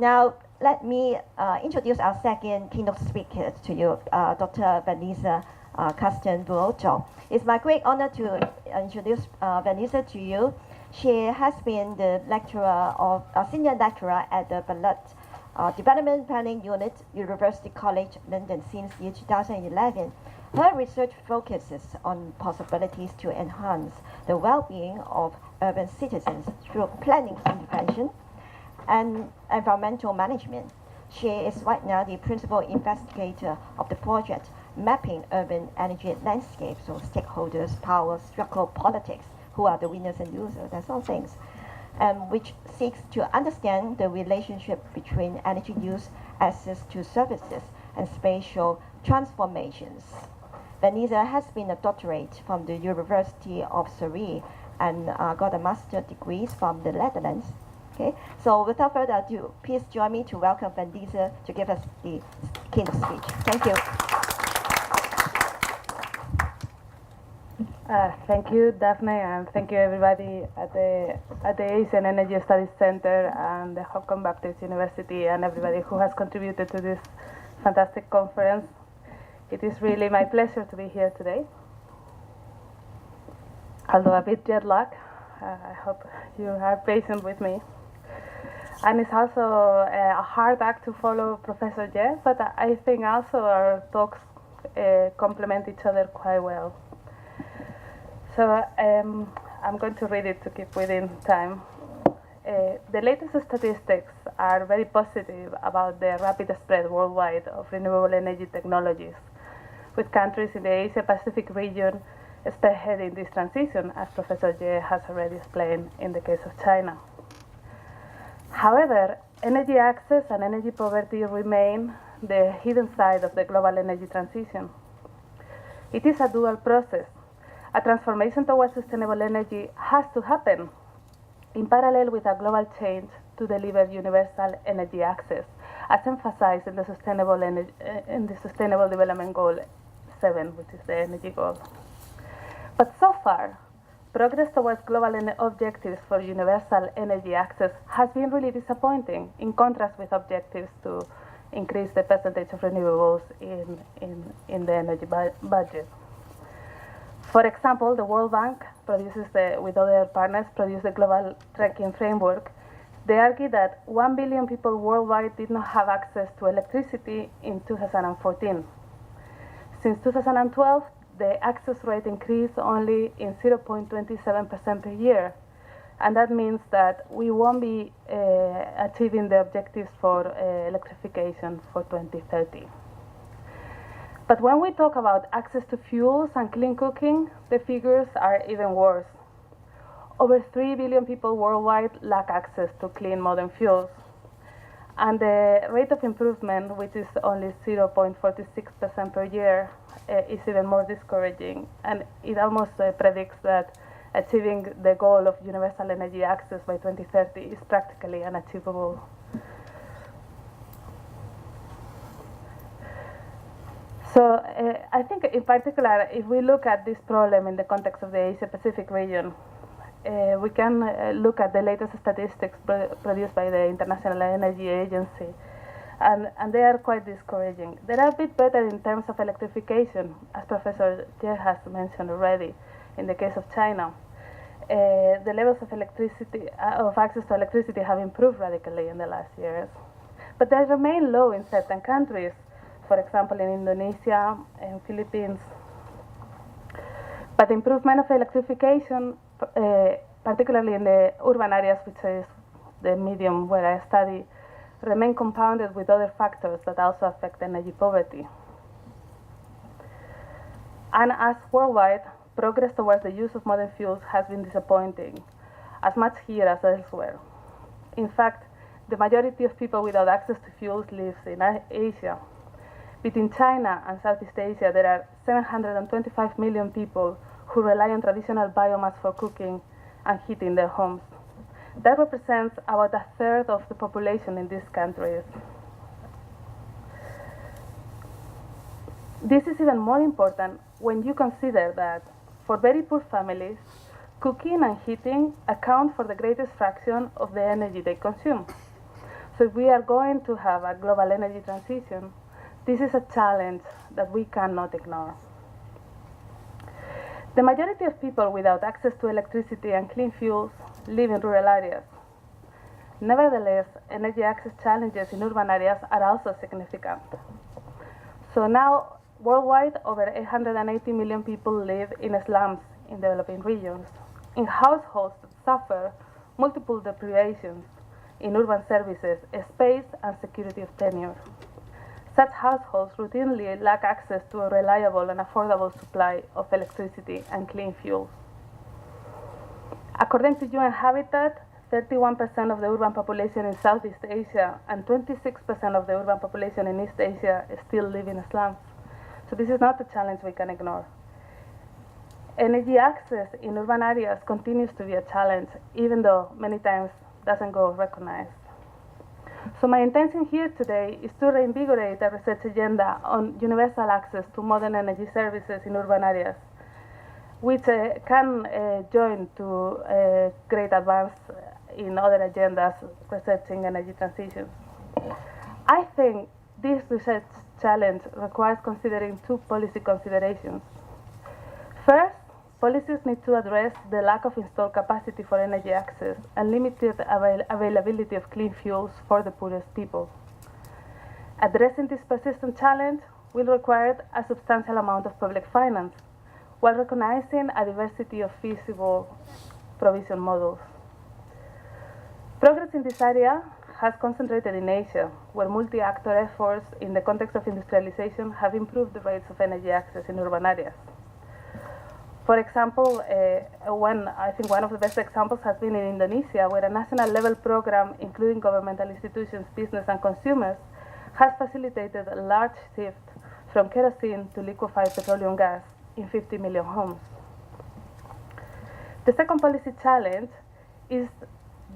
Now, let me introduce our second keynote speaker to you, Dr. Vanesa Castan Broto. It's my great honor to introduce Vanesa to you. She has been the senior lecturer at the Development Planning Unit, University College London since year 2011. Her research focuses on possibilities to enhance the well-being of urban citizens through planning intervention and environmental management. She is right now the principal investigator of the project Mapping Urban Energy Landscapes, so stakeholders, power, structural politics, who are the winners and losers, and some things, which seeks to understand the relationship between energy use, access to services, and spatial transformations. Vanesa has been a doctorate from the University of Surrey and got a master's degrees from the Netherlands. Okay, so without further ado, please join me to welcome Vanesa to give us the keynote speech. Thank you. Thank you, Daphne, and thank you everybody at the Asian Energy Studies Center and the Hong Kong Baptist University and everybody who has contributed to this fantastic conference. It is really my pleasure to be here today. Although a bit jet lag, I hope you are patient with me. And it's also a hard act to follow Professor Jeff, but I think also our talks complement each other quite well. So I'm going to read it to keep within time. The latest statistics are very positive about the rapid spread worldwide of renewable energy technologies, with countries in the Asia-Pacific region spearheading this transition, as Professor Ye has already explained in the case of China. However, energy access and energy poverty remain the hidden side of the global energy transition. It is a dual process. A transformation towards sustainable energy has to happen in parallel with a global change to deliver universal energy access, as emphasized in the Sustainable Development Goal 7, which is the energy goal. But so far, progress towards global objectives for universal energy access has been really disappointing, in contrast with objectives to increase the percentage of renewables in the energy budget. For example, the World Bank with other partners, produces the Global Tracking Framework. They argue that 1 billion people worldwide did not have access to electricity in 2014. Since 2012, the access rate increased only in 0.27% per year. And that means that we won't be achieving the objectives for electrification for 2030. But when we talk about access to fuels and clean cooking, the figures are even worse. Over 3 billion people worldwide lack access to clean modern fuels. And the rate of improvement, which is only 0.46% per year, is even more discouraging. And it almost predicts that achieving the goal of universal energy access by 2030 is practically unachievable. So I think in particular, if we look at this problem in the context of the Asia-Pacific region, we can look at the latest statistics produced by the International Energy Agency, and they are quite discouraging. They are a bit better in terms of electrification, as Professor Jie has mentioned already, in the case of China. The levels of access to electricity have improved radically in the last years, but they remain low in certain countries, for example in Indonesia and Philippines. But improvement of electrification, particularly in the urban areas, which is the medium where I study, remain compounded with other factors that also affect energy poverty. And as worldwide, progress towards the use of modern fuels has been disappointing, as much here as elsewhere. In fact, the majority of people without access to fuels lives in Asia. Between China and Southeast Asia, there are 725 million people who rely on traditional biomass for cooking and heating their homes. That represents about a third of the population in these countries. This is even more important when you consider that for very poor families, cooking and heating account for the greatest fraction of the energy they consume. So if we are going to have a global energy transition, this is a challenge that we cannot ignore. The majority of people without access to electricity and clean fuels live in rural areas. Nevertheless, energy access challenges in urban areas are also significant. So now, worldwide, over 880 million people live in slums in developing regions, in households that suffer multiple deprivations in urban services, space, and security of tenure. Such households routinely lack access to a reliable and affordable supply of electricity and clean fuels. According to UN Habitat, 31% of the urban population in Southeast Asia and 26% of the urban population in East Asia still live in slums. So this is not a challenge we can ignore. Energy access in urban areas continues to be a challenge, even though many times doesn't go recognized. So my intention here today is to reinvigorate a research agenda on universal access to modern energy services in urban areas, which can join to great advance in other agendas researching energy transitions. I think this research challenge requires considering two policy considerations. First, policies need to address the lack of installed capacity for energy access and limited availability of clean fuels for the poorest people. Addressing this persistent challenge will require a substantial amount of public finance, while recognizing a diversity of feasible provision models. Progress in this area has concentrated in Asia, where multi-actor efforts in the context of industrialization have improved the rates of energy access in urban areas. For example, I think one of the best examples has been in Indonesia, where a national level program, including governmental institutions, business, and consumers, has facilitated a large shift from kerosene to liquefied petroleum gas in 50 million homes. The second policy challenge is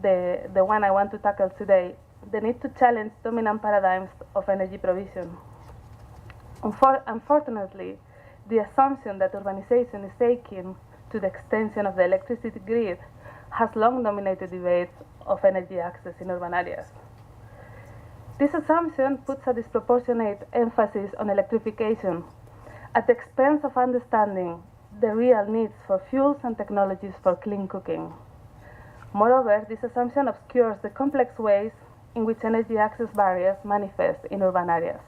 the one I want to tackle today, the need to challenge dominant paradigms of energy provision. Unfortunately, the assumption that urbanization is taking to the extension of the electricity grid has long dominated debates of energy access in urban areas. This assumption puts a disproportionate emphasis on electrification at the expense of understanding the real needs for fuels and technologies for clean cooking. Moreover, this assumption obscures the complex ways in which energy access barriers manifest in urban areas.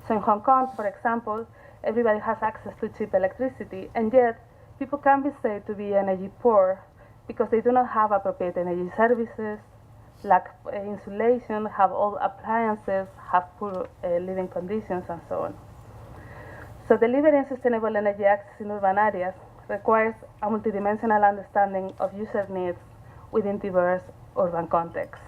So in Hong Kong, for example, everybody has access to cheap electricity, and yet people can be said to be energy poor because they do not have appropriate energy services, lack insulation, have old appliances, have poor living conditions, and so on. So delivering sustainable energy access in urban areas requires a multidimensional understanding of user needs within diverse urban contexts.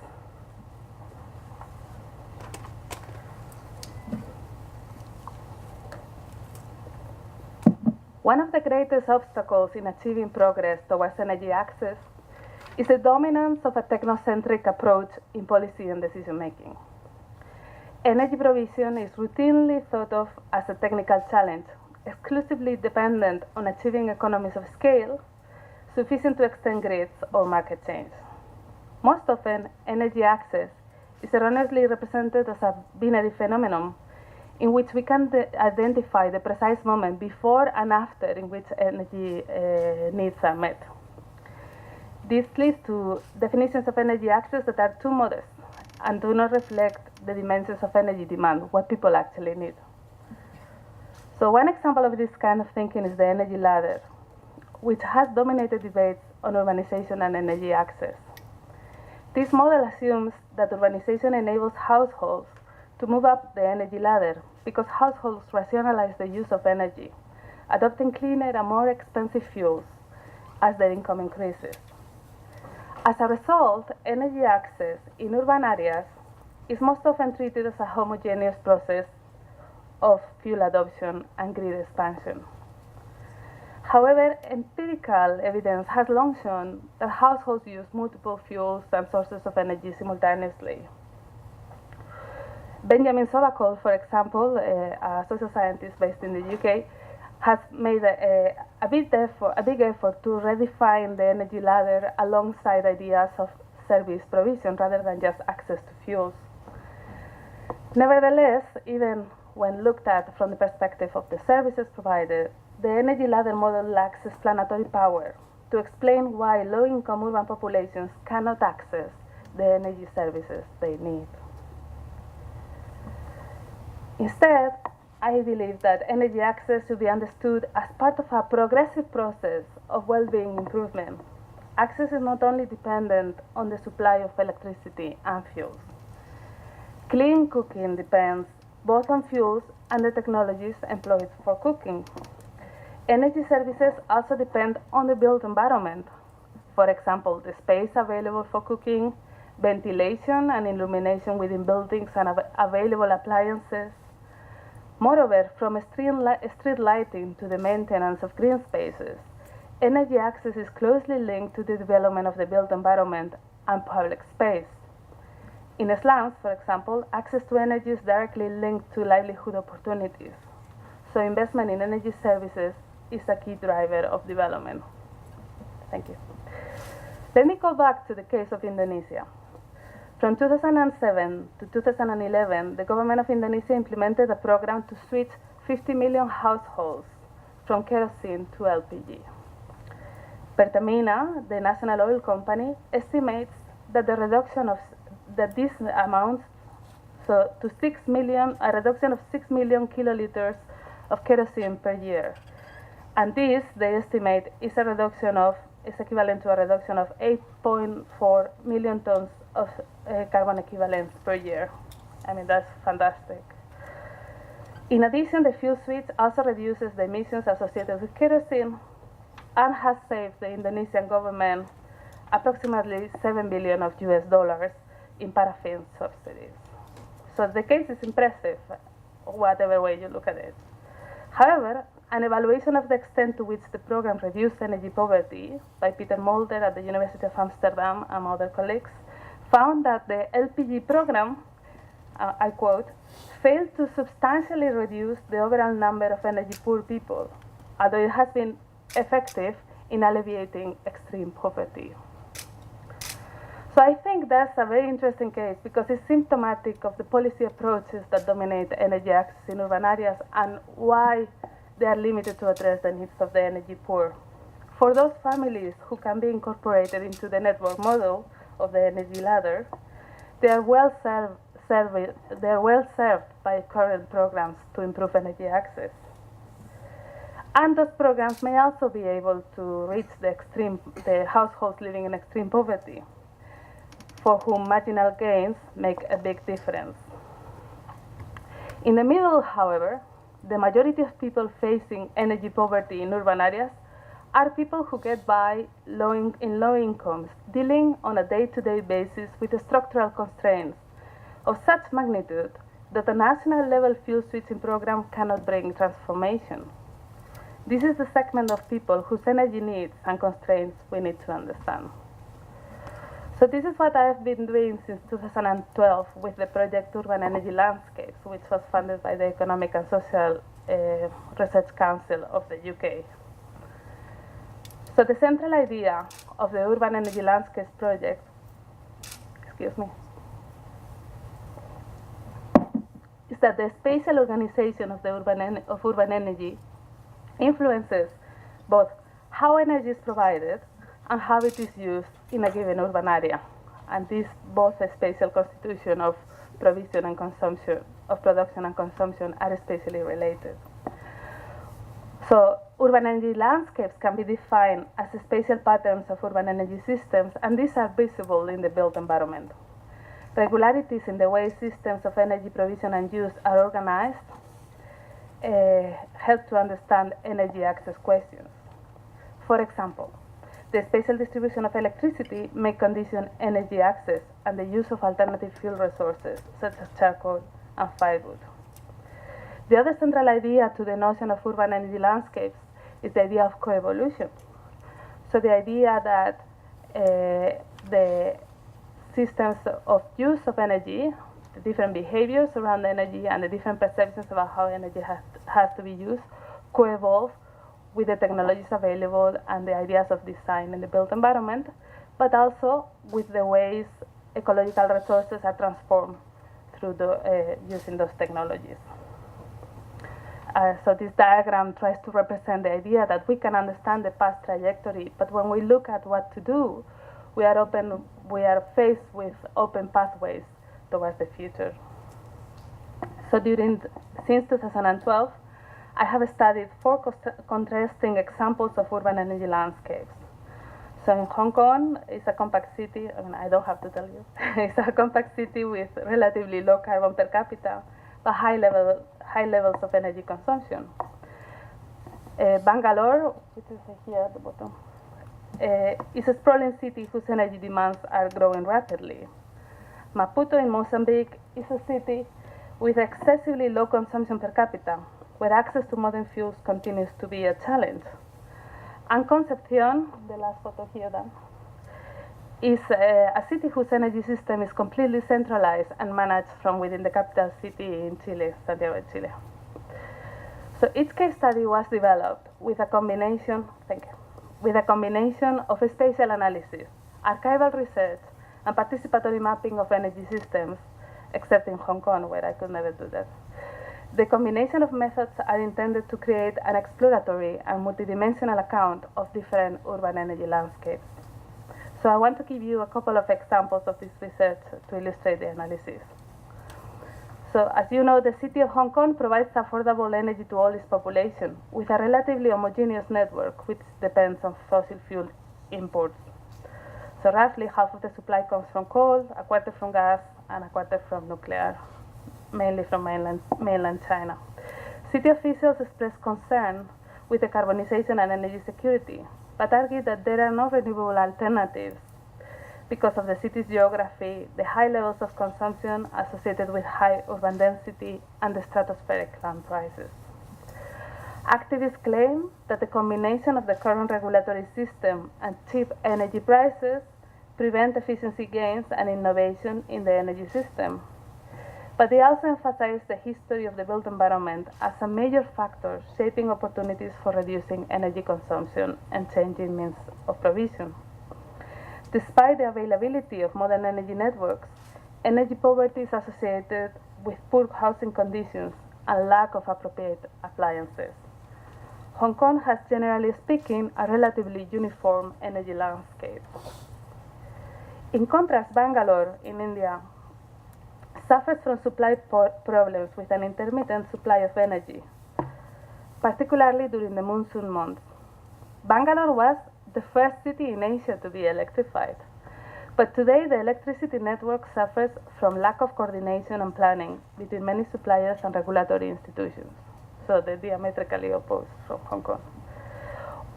One of the greatest obstacles in achieving progress towards energy access is the dominance of a technocentric approach in policy and decision making. Energy provision is routinely thought of as a technical challenge, exclusively dependent on achieving economies of scale sufficient to extend grids or market change. Most often, energy access is erroneously represented as a binary phenomenon in which we can identify the precise moment before and after in which energy needs are met. This leads to definitions of energy access that are too modest and do not reflect the dimensions of energy demand, what people actually need. So one example of this kind of thinking is the energy ladder, which has dominated debates on urbanization and energy access. This model assumes that urbanization enables households to move up the energy ladder because households rationalize the use of energy, adopting cleaner and more expensive fuels as their income increases. As a result, energy access in urban areas is most often treated as a homogeneous process of fuel adoption and grid expansion. However, empirical evidence has long shown that households use multiple fuels and sources of energy simultaneously. Benjamin Sobakol, for example, a social scientist based in the UK, has made a big effort to redefine the energy ladder alongside ideas of service provision rather than just access to fuels. Nevertheless, even when looked at from the perspective of the services provided, the energy ladder model lacks explanatory power to explain why low-income urban populations cannot access the energy services they need. Instead, I believe that energy access should be understood as part of a progressive process of well-being improvement. Access is not only dependent on the supply of electricity and fuels. Clean cooking depends both on fuels and the technologies employed for cooking. Energy services also depend on the built environment. For example, the space available for cooking, ventilation and illumination within buildings and available appliances. Moreover, from street lighting to the maintenance of green spaces, energy access is closely linked to the development of the built environment and public space. In slums, for example, access to energy is directly linked to livelihood opportunities. So investment in energy services is a key driver of development. Thank you. Let me go back to the case of Indonesia. From 2007 to 2011, the government of Indonesia implemented a program to switch 50 million households from kerosene to LPG. Pertamina, the national oil company, estimates that the reduction of this amounts to 6 million, a reduction of 6 million kiloliters of kerosene per year. And this, they estimate, is equivalent to a reduction of 8.4 million tons of carbon equivalents per year. I mean, that's fantastic. In addition, the fuel switch also reduces the emissions associated with kerosene and has saved the Indonesian government approximately $7 billion of US dollars in paraffin subsidies. So the case is impressive, whatever way you look at it. However, an evaluation of the extent to which the program reduced energy poverty by Peter Mulder at the University of Amsterdam and other colleagues found that the LPG program, I quote, failed to substantially reduce the overall number of energy poor people, although it has been effective in alleviating extreme poverty. So I think that's a very interesting case because it's symptomatic of the policy approaches that dominate energy access in urban areas and why they are limited to address the needs of the energy poor. For those families who can be incorporated into the network model of the energy ladder, they are well served by current programs to improve energy access. And those programs may also be able to reach the households living in extreme poverty, for whom marginal gains make a big difference. In the middle, however, the majority of people facing energy poverty in urban areas are people who get by in low incomes, dealing on a day-to-day basis with the structural constraints of such magnitude that a national level fuel switching program cannot bring transformation. This is the segment of people whose energy needs and constraints we need to understand. So this is what I have been doing since 2012 with the project Urban Energy Landscapes, which was funded by the Economic and Social Research Council of the UK. So the central idea of the Urban Energy Landscapes project, is that the spatial organization of the urban energy influences both how energy is provided and how it is used in a given urban area. And this both the spatial constitution of provision and consumption, of production and consumption, are spatially related. So urban energy landscapes can be defined as spatial patterns of urban energy systems, and these are visible in the built environment. Regularities in the way systems of energy provision and use are organized help to understand energy access questions. For example, the spatial distribution of electricity may condition energy access and the use of alternative fuel resources, such as charcoal and firewood. The other central idea to the notion of urban energy landscapes is the idea of coevolution. So the idea that the systems of use of energy, the different behaviors around energy and the different perceptions about how energy has to be used, co-evolve with the technologies available and the ideas of design in the built environment but also with the ways ecological resources are transformed through using those technologies. So this diagram tries to represent the idea that we can understand the past trajectory, but when we look at what to do, we are faced with open pathways towards the future. So since 2012, I have studied 4 contrasting examples of urban energy landscapes. So in Hong Kong, it's a compact city. I mean, I don't have to tell you. It's a compact city with relatively low carbon per capita, but high levels of energy consumption. Bangalore, which is here at the bottom, is a sprawling city whose energy demands are growing rapidly. Maputo in Mozambique is a city with excessively low consumption per capita, where access to modern fuels continues to be a challenge. And Concepcion, the last photo here then, is a city whose energy system is completely centralized and managed from within the capital city in Chile, Santiago de Chile. So each case study was developed with a combination, of spatial analysis, archival research, and participatory mapping of energy systems, except in Hong Kong, where I could never do that. The combination of methods are intended to create an exploratory and multidimensional account of different urban energy landscapes. So I want to give you a couple of examples of this research to illustrate the analysis. So as you know, the city of Hong Kong provides affordable energy to all its population with a relatively homogeneous network which depends on fossil fuel imports. So roughly half of the supply comes from coal, a quarter from gas, and a quarter from nuclear, mainly from mainland China. City officials express concern with decarbonization and energy security, but argue that there are no renewable alternatives because of the city's geography, the high levels of consumption associated with high urban density, and the stratospheric land prices. Activists claim that the combination of the current regulatory system and cheap energy prices prevent efficiency gains and innovation in the energy system. But they also emphasize the history of the built environment as a major factor shaping opportunities for reducing energy consumption and changing means of provision. Despite the availability of modern energy networks, energy poverty is associated with poor housing conditions and lack of appropriate appliances. Hong Kong has, generally speaking, a relatively uniform energy landscape. In contrast, Bangalore in India suffers from supply problems with an intermittent supply of energy, particularly during the monsoon months. Bangalore was the first city in Asia to be electrified, but today the electricity network suffers from lack of coordination and planning between many suppliers and regulatory institutions, so they're diametrically opposed from Hong Kong.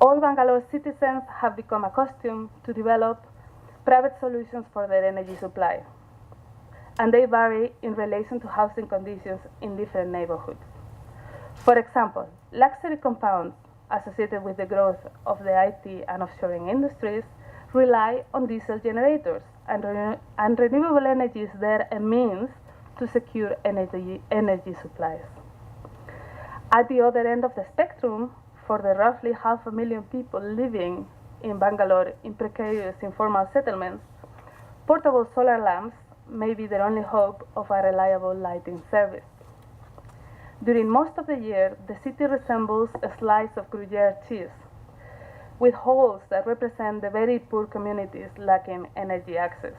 All Bangalore citizens have become accustomed to develop private solutions for their energy supply, and they vary in relation to housing conditions in different neighborhoods. For example, luxury compounds associated with the growth of the IT and offshoring industries rely on diesel generators, and renewable energy is there a means to secure energy supplies. At the other end of the spectrum, for the roughly 500,000 people living in Bangalore in precarious informal settlements, portable solar lamps may be their only hope of a reliable lighting service. During most of the year, the city resembles a slice of Gruyere cheese, with holes that represent the very poor communities lacking energy access.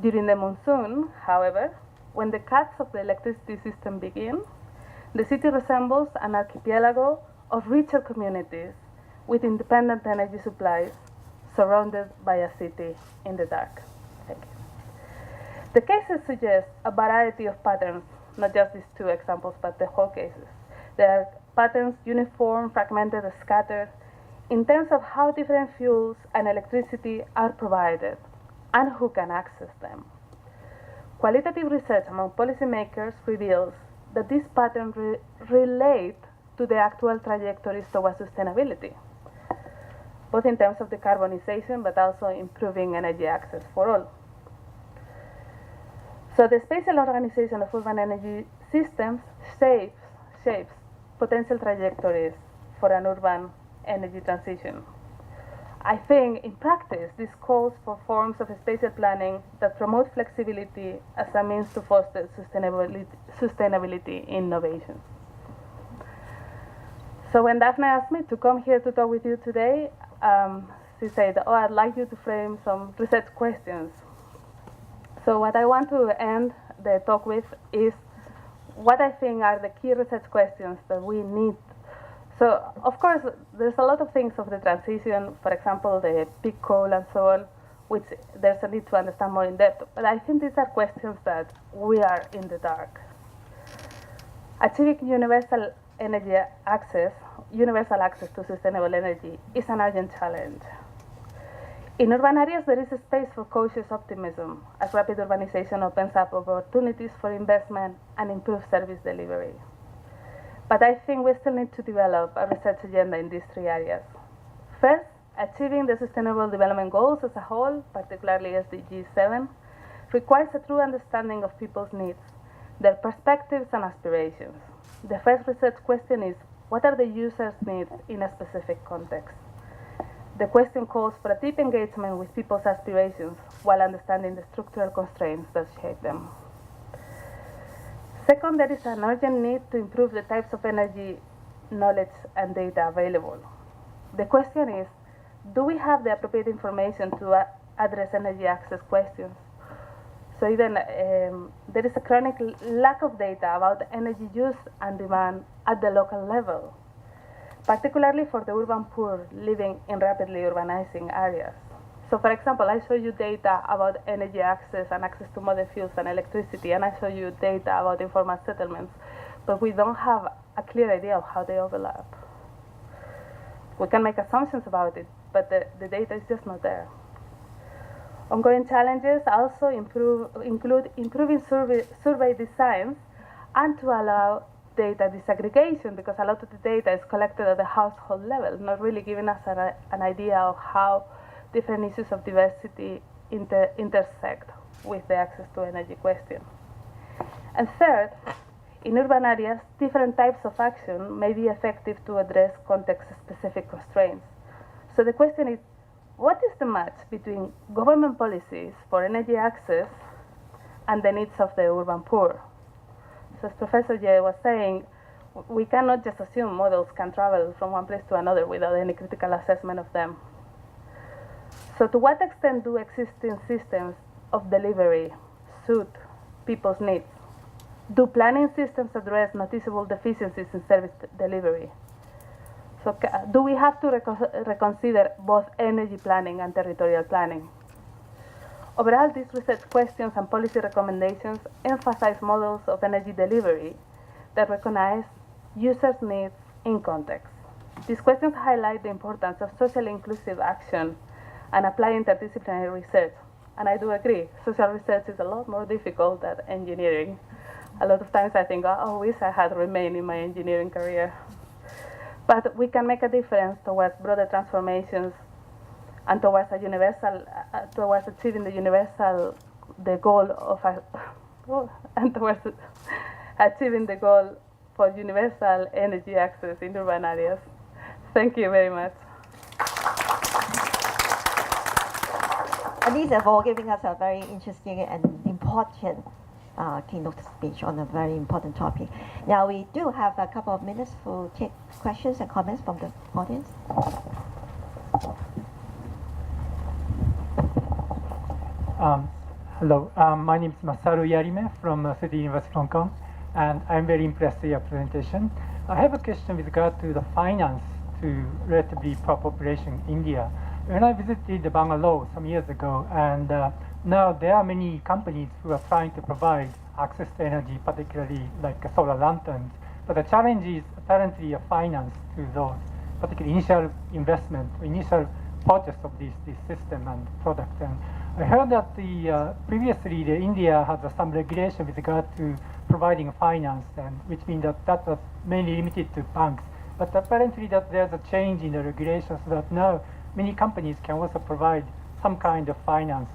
During the monsoon, however, when the cuts of the electricity system begin, the city resembles an archipelago of richer communities with independent energy supplies surrounded by a city in the dark. Thank you. The cases suggest a variety of patterns, not just these 2 examples, but the whole cases. There are patterns uniform, fragmented, scattered, in terms of how different fuels and electricity are provided and who can access them. Qualitative research among policymakers reveals that these patterns relate to the actual trajectories towards sustainability, both in terms of decarbonization but also improving energy access for all. So the spatial organization of urban energy systems shapes potential trajectories for an urban energy transition. I think in practice, this calls for forms of spatial planning that promote flexibility as a means to foster sustainability innovation. So when Daphne asked me to come here to talk with you today, she said, oh, I'd like you to frame some research questions. So what I want to end the talk with is what I think are the key research questions that we need. So, of course, there's a lot of things of the transition, for example, the peak coal and so on, which there's a need to understand more in depth. But I think these are questions that we are in the dark. Achieving universal access to sustainable energy is an urgent challenge. In urban areas, there is a space for cautious optimism, as rapid urbanization opens up opportunities for investment and improved service delivery. But I think we still need to develop a research agenda in these three areas. First, achieving the Sustainable Development Goals as a whole, particularly SDG 7, requires a true understanding of people's needs, their perspectives and aspirations. The first research question is, what are the users' needs in a specific context? The question calls for a deep engagement with people's aspirations while understanding the structural constraints that shape them. Second, there is an urgent need to improve the types of energy, knowledge, and data available. The question is, do we have the appropriate information to address energy access questions? So even there is a chronic lack of data about energy use and demand at the local level, particularly for the urban poor living in rapidly urbanizing areas. So for example, I show you data about energy access and access to modern fuels and electricity, and I show you data about informal settlements, but we don't have a clear idea of how they overlap. We can make assumptions about it, but the data is just not there. Ongoing challenges also include improving survey designs and to allow data disaggregation, because a lot of the data is collected at the household level, not really giving us an idea of how different issues of diversity intersect with the access to energy question. And third, in urban areas, different types of action may be effective to address context-specific constraints. So the question is, what is the match between government policies for energy access and the needs of the urban poor? So as Professor Ye was saying, we cannot just assume models can travel from one place to another without any critical assessment of them. So to what extent do existing systems of delivery suit people's needs? Do planning systems address noticeable deficiencies in service delivery? So do we have to reconsider both energy planning and territorial planning? Overall, these research questions and policy recommendations emphasize models of energy delivery that recognize users' needs in context. These questions highlight the importance of socially inclusive action and apply interdisciplinary research. And I do agree, social research is a lot more difficult than engineering. A lot of times I think, oh, I wish I had remained in my engineering career. But we can make a difference towards broader transformations and towards a universal, towards achieving the goal of, and towards achieving the goal for universal energy access in urban areas. Thank you very much. Vanesa for giving us a very interesting and important keynote speech on a very important topic. Now we do have a couple of minutes to take questions and comments from the audience. Hello, my name is Masaru Yarime from City University of Hong Kong, and I'm very impressed with your presentation. I have a question with regard to the finance to relatively poor population in India. When I visited Bangalore some years ago, and now there are many companies who are trying to provide access to energy, particularly like solar lanterns. But the challenge is apparently a finance to those, particularly initial investment, initial purchase of this system and product. And I heard that previously India has some regulation with regard to providing finance, and which means that was mainly limited to banks. But apparently that there's a change in the regulations so that now many companies can also provide some kind of finance.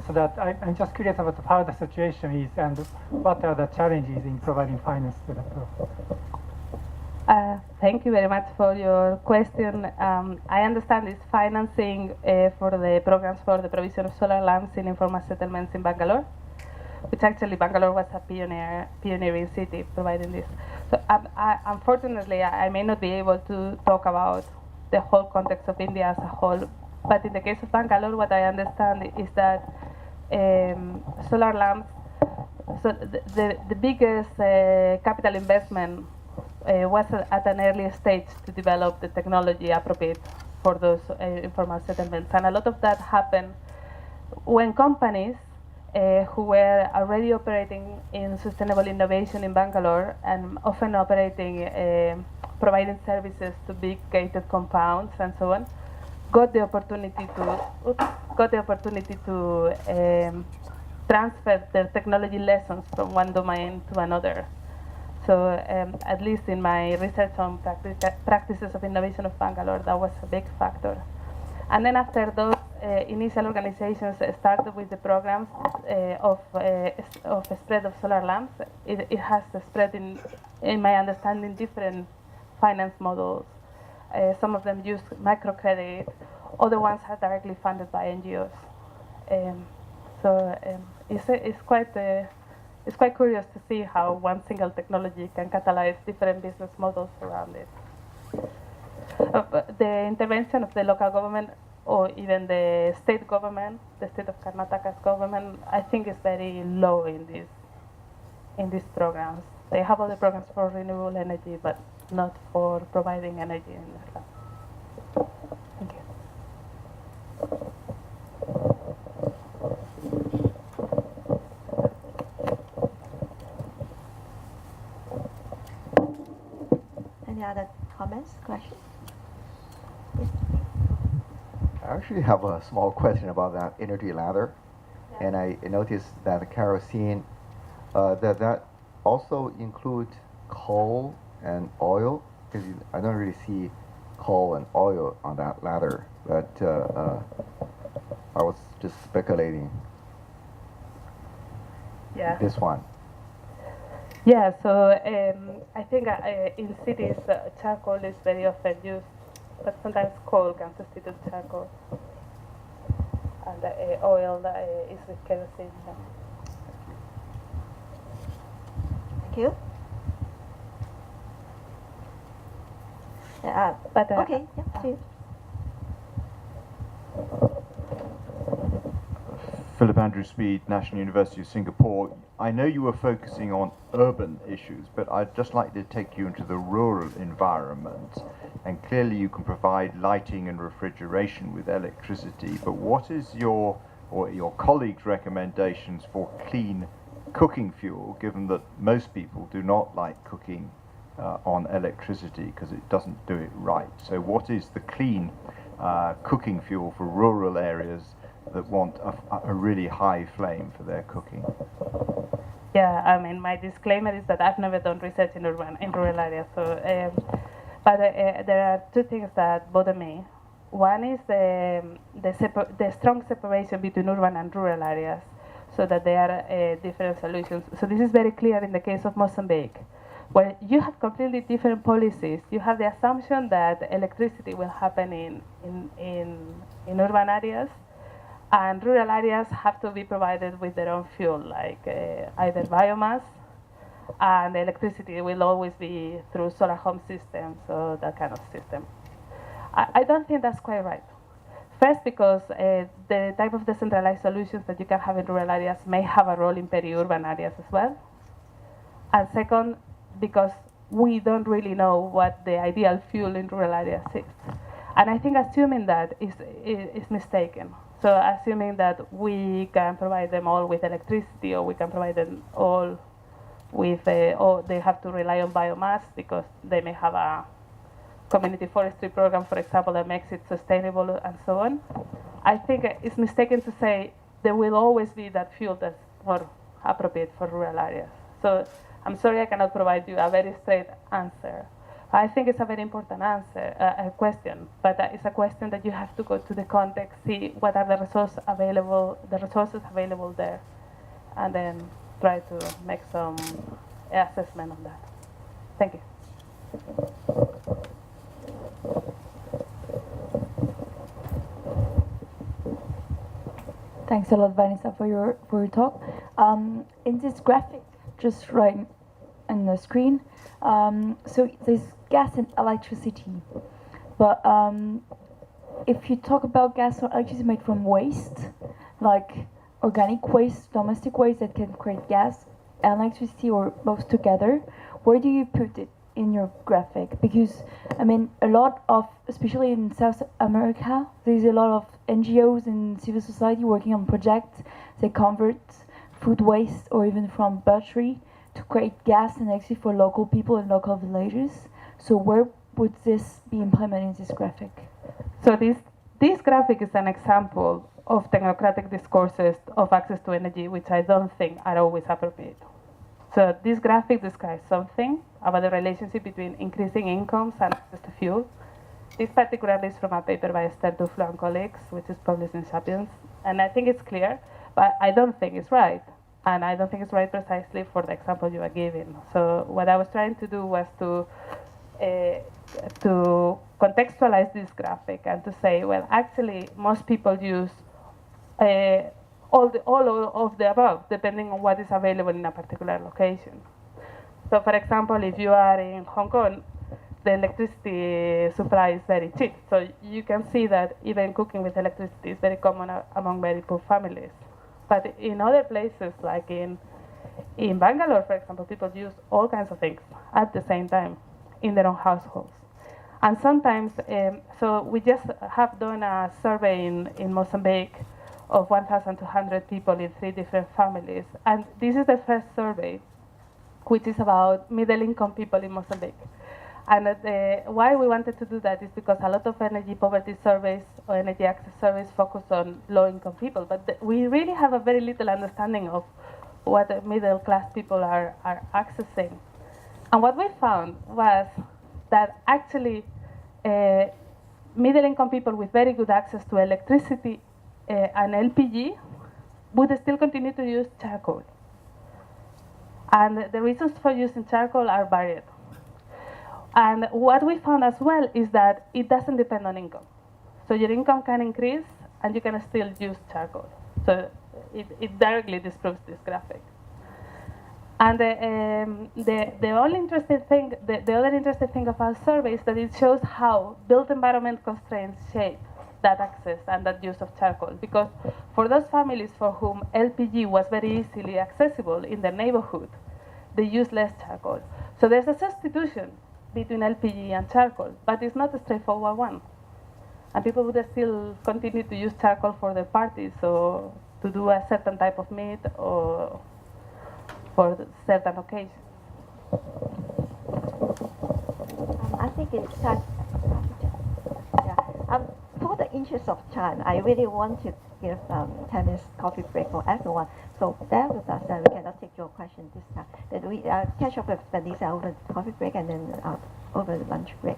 So that I'm just curious about how the situation is and what are the challenges in providing finance to the poor. Thank you very much for your question. I understand it's financing for the programs for the provision of solar lamps in informal settlements in Bangalore, which actually Bangalore was a pioneering city providing this. So unfortunately, I may not be able to talk about the whole context of India as a whole, but in the case of Bangalore, what I understand is that solar lamps, so the biggest capital investment was at an early stage to develop the technology appropriate for those informal settlements. And a lot of that happened when companies who were already operating in sustainable innovation in Bangalore and often operating, providing services to big gated compounds and so on, got the opportunity to transfer their technology lessons from one domain to another. So at least in my research on practices of innovation of Bangalore, that was a big factor. And then after those initial organizations started with the programs of spread of solar lamps, it has spread in my understanding, different finance models. Some of them use microcredit, other ones are directly funded by NGOs. It's quite curious to see how one single technology can catalyze different business models around it. The intervention of the local government or even the state government, the state of Karnataka's government, I think is very low in these programs. They have other programs for renewable energy, but not for providing energy in the land. Thank you. Any other comments, questions? I actually have a small question about that energy ladder, and I noticed that kerosene, that also includes coal and oil, because I don't really see coal and oil on that ladder, but I was just speculating. Yeah. This one. Yeah, so I think in cities charcoal is very often used, but sometimes coal can substitute charcoal. And oil is with kerosene. Yeah. Thank you. But, okay, yeah, please. Philip Andrew Speed, National University of Singapore. I know you were focusing on urban issues, but I'd just like to take you into the rural environment. And clearly you can provide lighting and refrigeration with electricity, but what is your colleagues' recommendations for clean cooking fuel, given that most people do not like cooking on electricity because it doesn't do it right? So what is the clean cooking fuel for rural areas that want a really high flame for their cooking? Yeah, I mean, my disclaimer is that I've never done research in rural areas. So, but there are two things that bother me. One is the strong separation between urban and rural areas, so that there are different solutions. So this is very clear in the case of Mozambique, where you have completely different policies. You have the assumption that electricity will happen in urban areas, and rural areas have to be provided with their own fuel, like either biomass, and the electricity will always be through solar home systems, or that kind of system. I don't think that's quite right. First, because the type of decentralized solutions that you can have in rural areas may have a role in peri-urban areas as well. And second, because we don't really know what the ideal fuel in rural areas is. And I think assuming that is mistaken. So assuming that we can provide them all with electricity, or we can provide them all with, or they have to rely on biomass because they may have a community forestry program, for example, that makes it sustainable and so on. I think it's mistaken to say there will always be that fuel that's more appropriate for rural areas. So I'm sorry I cannot provide you a very straight answer. I think it's a very important answer, a question, but it's a question that you have to go to the context, see what are the resources available there, and then try to make some assessment on that. Thank you. Thanks a lot, Vanessa, for your talk. In this graphic, just right on the screen, so there's gas and electricity, but if you talk about gas or electricity made from waste, like organic waste, domestic waste that can create gas and electricity, or both together, where do you put it in your graphic? Because I mean, a lot of, especially in South America, there's a lot of NGOs and civil society working on projects that convert food waste or even from battery to create gas and electricity for local people and local villages. So where would this be implemented in this graphic? So this graphic is an example of technocratic discourses of access to energy, which I don't think are always appropriate. So this graphic describes something about the relationship between increasing incomes and access to fuel. This particularly is from a paper by Esther Duflo and colleagues, which is published in Sapiens. And I think it's clear, but I don't think it's right. And I don't think it's right precisely for the example you are giving. So what I was trying to do was to contextualize this graphic and to say, well, actually, most people use all of the above, depending on what is available in a particular location. So, for example, if you are in Hong Kong, the electricity supply is very cheap. So you can see that even cooking with electricity is very common among very poor families. But in other places, like in Bangalore, for example, people use all kinds of things at the same time in their own households. And sometimes, so we just have done a survey in Mozambique of 1,200 people in 3 different families. And this is the first survey, which is about middle-income people in Mozambique. And why we wanted to do that is because a lot of energy poverty surveys or energy access surveys focus on low-income people, but we really have a very little understanding of what middle-class people are accessing. And what we found was that actually middle-income people with very good access to electricity and LPG would still continue to use charcoal. And the reasons for using charcoal are varied. And what we found as well is that it doesn't depend on income. So your income can increase and you can still use charcoal. So it directly disproves this graphic. And the other interesting thing of our survey is that it shows how built environment constraints shape that access and that use of charcoal. Because for those families for whom LPG was very easily accessible in their neighborhood, they use less charcoal. So there's a substitution between LPG and charcoal, but it's not a straightforward one. And people would still continue to use charcoal for their parties, or to do a certain type of meat, or for certain occasions. I think it's time. Yeah. For the interest of time, I really want to give 10 minutes coffee break for everyone. So bear with us, and we cannot take your question this time. But we catch up with Vanesa over the coffee break and then over the lunch break.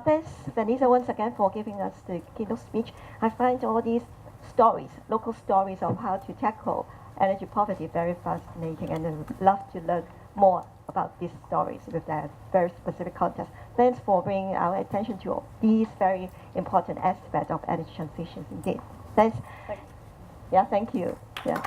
Thanks, Vanesa, once again for giving us the keynote speech. I find all these stories, local stories of how to tackle energy poverty, very fascinating, and I would love to learn more about these stories with their very specific context. Thanks for bringing our attention to these very important aspects of energy transition indeed. Thanks. Thanks. Yeah, thank you. Yeah.